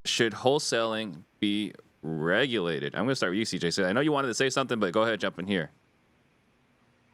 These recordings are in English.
Should wholesaling be regulated? I'm going to start with you, CJ. So I know you wanted to say something, but go ahead, jump in here.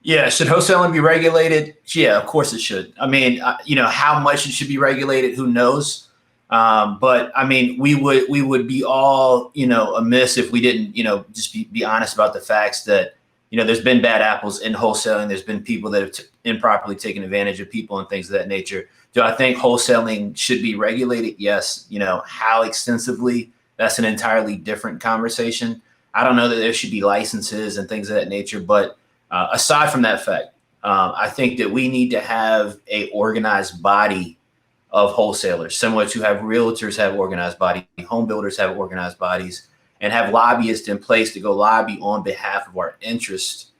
Yeah, should wholesaling be regulated? Yeah, of course it should. I mean, how much it should be regulated, who knows? But I mean, we would be all, amiss if we didn't, just be honest about the facts that, there's been bad apples in wholesaling. There's been people that have improperly taken advantage of people and things of that nature. Do I think wholesaling should be regulated? Yes. How extensively? That's an entirely different conversation. I don't know that there should be licenses and things of that nature, but aside from that fact, I think that we need to have a organized body of wholesalers, similar to have realtors have organized bodies, home builders have organized bodies, and have lobbyists in place to go lobby on behalf of our interests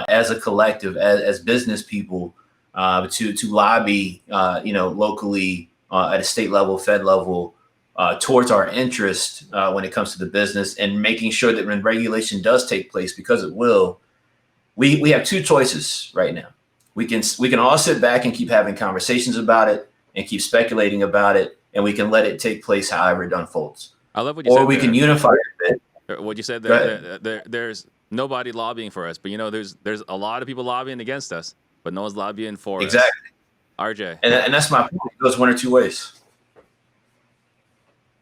as a collective, as business people, to lobby, locally at a state level, Fed level, towards our interest when it comes to the business, and making sure that when regulation does take place, because it will, we have two choices right now. We can all sit back and keep having conversations about it and keep speculating about it, and we can let it take place however it unfolds. I love what you said. Or we can unify it. What you said there's nobody lobbying for us, but there's a lot of people lobbying against us, but no one's lobbying for us. Exactly. RJ. And that's my point. It goes one or two ways.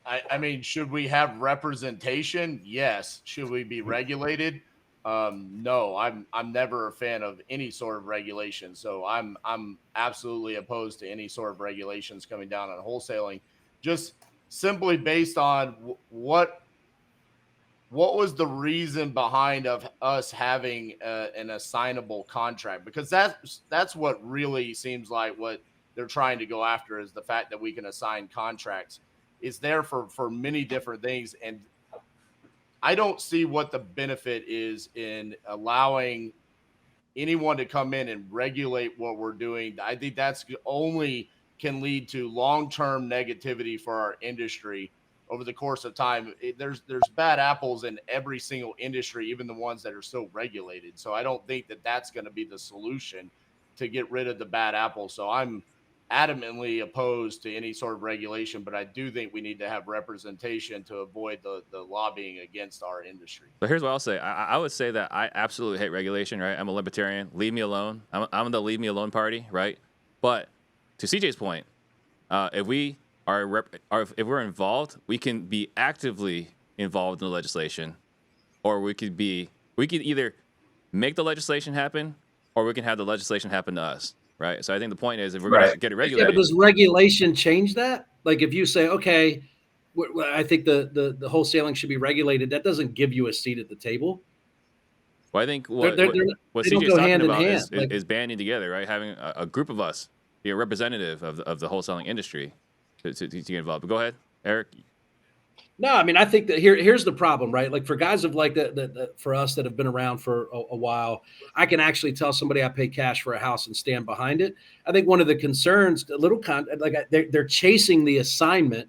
I mean, should we have representation? Yes. Should we be regulated? No, I'm never a fan of any sort of regulation. So I'm absolutely opposed to any sort of regulations coming down on wholesaling, just simply based on what was the reason behind of us having an assignable contract? Because that's what really seems like what they're trying to go after, is the fact that we can assign contracts. It's there for many different things, and I don't see what the benefit is in allowing anyone to come in and regulate what we're doing. I think that's only can lead to long-term negativity for our industry over the course of time. There's bad apples in every single industry, even the ones that are still regulated. So I don't think that that's going to be the solution to get rid of the bad apples. So I'm adamantly opposed to any sort of regulation, but I do think we need to have representation to avoid the lobbying against our industry. But here's what I'll say. I would say that I absolutely hate regulation, right? I'm a libertarian. Leave me alone. I'm the leave me alone party, right? But to CJ's point, if we're involved, we can be actively involved in the legislation, or we could either make the legislation happen, or we can have the legislation happen to us. Right. So I think the point is, if we're going to get it regulated. Yeah, but does regulation change that? Like if you say, okay, I think the wholesaling should be regulated, that doesn't give you a seat at the table. Well, I think what CJ's talking about is banding together, right? Having a group of us be a representative of the wholesaling industry to get involved. But go ahead, Eric. No, I mean, I think that here's the problem, right? Like for guys of like for us that have been around for a while, I can actually tell somebody I pay cash for a house and stand behind it. I think one of the concerns, they're chasing the assignment,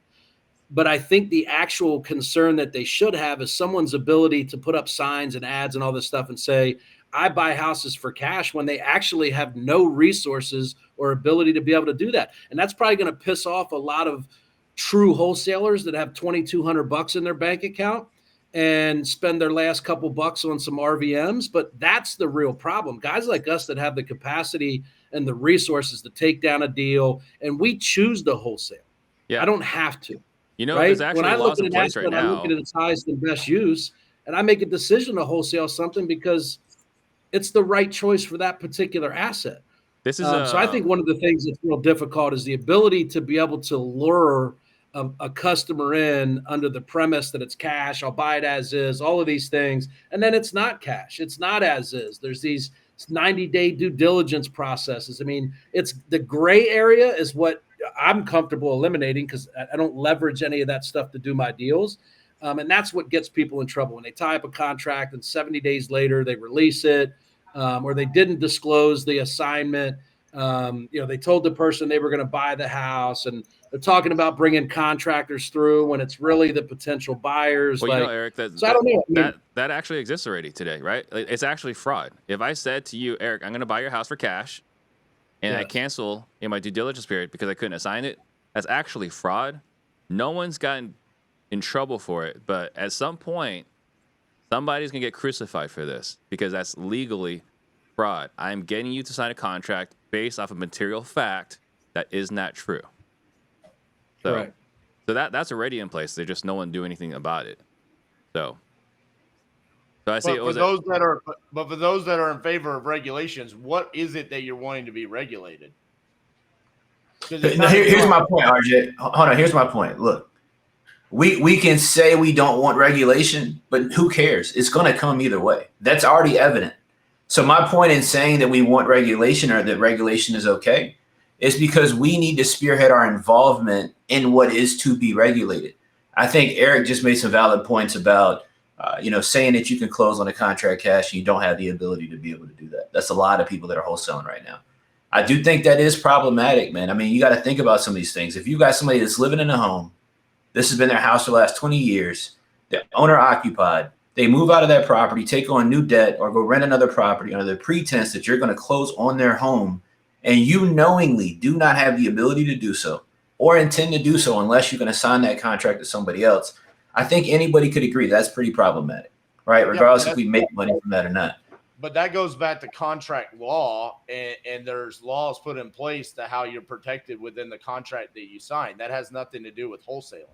but I think the actual concern that they should have is someone's ability to put up signs and ads and all this stuff and say, I buy houses for cash, when they actually have no resources or ability to be able to do that. And that's probably going to piss off a lot of true wholesalers that have $2,200 in their bank account and spend their last couple bucks on some RVMs. But that's the real problem. Guys like us that have the capacity and the resources to take down a deal, and we choose to wholesale. Yeah, I don't have to. Right? There's actually when I look at an asset, right now, I look at its highest and best use, and I make a decision to wholesale something because it's the right choice for that particular asset. This is so I think one of the things that's real difficult is the ability to be able to lure a customer in under the premise that it's cash, I'll buy it as is, all of these things. And then it's not cash. It's not as is. There's these 90-day due diligence processes. I mean, it's the gray area is what I'm comfortable eliminating because I don't leverage any of that stuff to do my deals. And that's what gets people in trouble when they tie up a contract and 70 days later they release it, or they didn't disclose the assignment. They told the person they were going to buy the house, and they're talking about bringing contractors through when it's really the potential buyers. Well, Eric, I don't know. That actually exists already today, right? It's actually fraud. If I said to you, Eric, I'm going to buy your house for cash, and I cancel in my due diligence period because I couldn't assign it, that's actually fraud. no one's gotten in trouble for it, but at some point, somebody's gonna get crucified for this because that's legally fraud. I'm getting you to sign a contract based off of material fact that is not true. So, Right. so that's already in place. There's just no one do anything about it. So I say, But for those that are in favor of regulations, what is it that you're wanting to be regulated? Here's my point, RJ. Hold on. Here's my point. Look, we can say we don't want regulation, but who cares? It's going to come either way. That's already evident. So my point in saying that we want regulation or that regulation is okay is because we need to spearhead our involvement in what is to be regulated. I think Eric just made some valid points about, saying that you can close on a contract cash and you don't have the ability to be able to do that. That's a lot of people that are wholesaling right now. I do think that is problematic, man. I mean, you got to think about some of these things. If you got somebody that's living in a home, this has been their house for the last 20 years, they're owner occupied, they move out of that property, take on new debt, or go rent another property under the pretense that you're going to close on their home, and you knowingly do not have the ability to do so or intend to do so unless you're going to sign that contract to somebody else. I think anybody could agree that's pretty problematic, right? Regardless if we make money from that or not. But that goes back to contract law, and there's laws put in place to how you're protected within the contract that you sign. That has nothing to do with wholesaling.